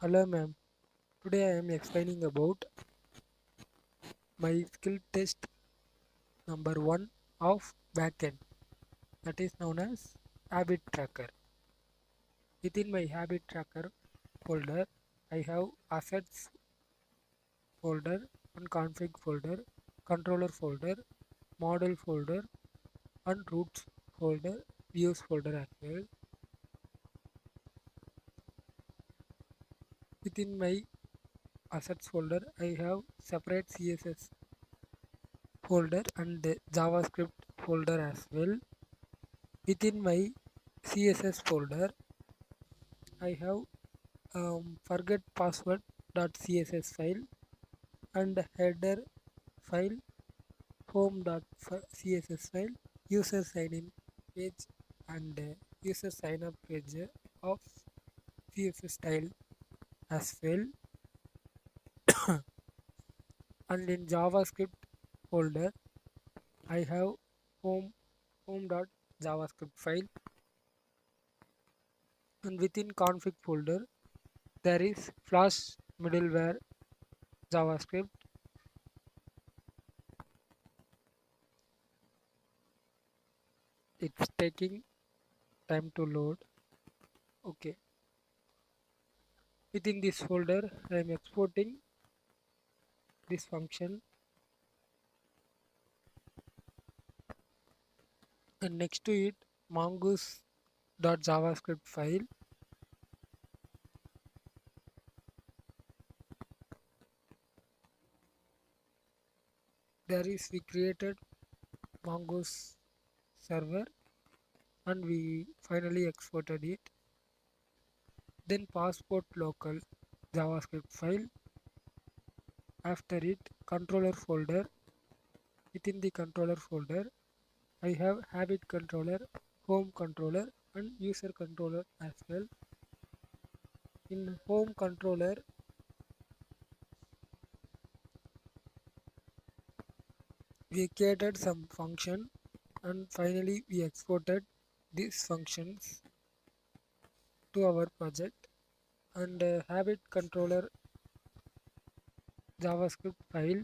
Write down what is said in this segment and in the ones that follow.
Hello ma'am. Today I am explaining about my skill test number 1 of backend, that is known as habit tracker. Within my habit tracker folder I have assets folder and config folder, controller folder, model folder and roots folder, views folder as well. Within my assets folder I have separate CSS folder and JavaScript folder as well. Within my CSS folder I have forget password.css file and header file, home.css file, user sign in page and user sign up page of CSS style as well. And in JavaScript folder I have home.javascript file, and within config folder there is flash middleware JavaScript. It's taking time to load. Okay, within this folder I am exporting this function, and next to it mongoose.javascript file. There is we created mongoose server and we finally exported it. Then passport local JavaScript file. After it controller folder. Within the controller folder I have habit controller, home controller and user controller as well. In home controller we created some function and finally we exported these functions to our project. And habit controller JavaScript file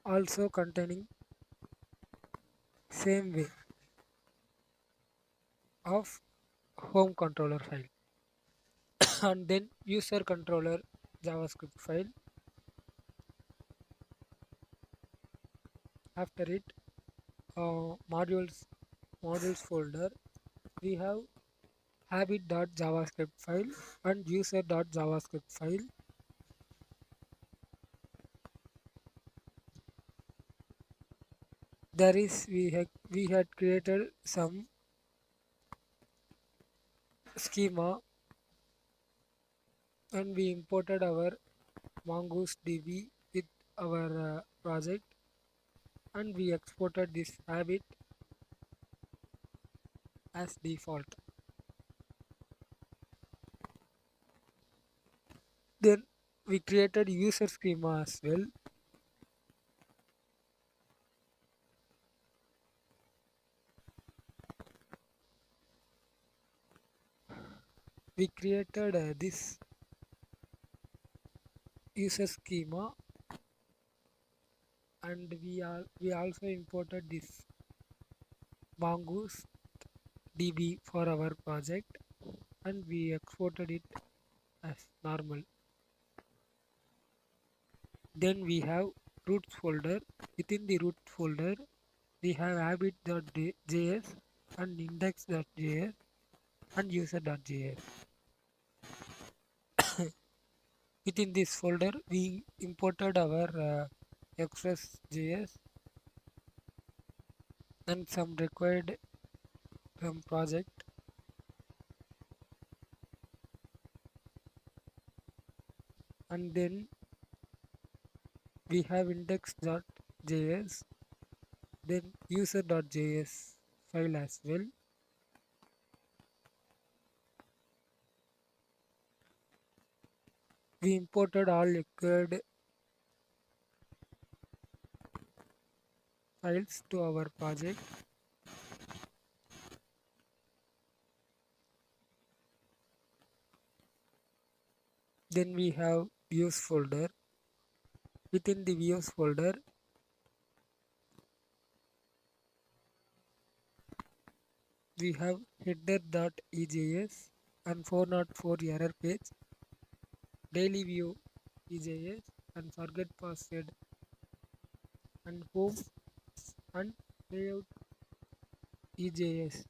also containing same way of home controller file. And then user controller JavaScript file. After it modules folder we have habit.javascript file and user.javascript file. There is we had created some schema and we imported our mongoose db with our project, and we exported this habit as default. Then we created user schema as well. We created this user schema, and we also imported this mongoose db for our project, and we exported it as normal. Then we have roots folder. Within the root folder we have habit.js and index.js and user.js. Within this folder we imported our express.js and some required from project. And then we have index.js, then user.js file as well. We imported all required files to our project. Then we have views folder. Within the views folder, we have header.ejs and 404 error page, daily view ejs and forget password and home and layout ejs,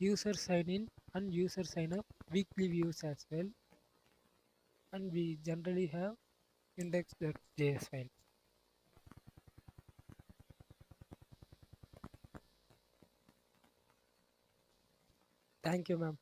user sign in and user sign up, weekly views as well, and we generally have index.js file. Thank you, ma'am.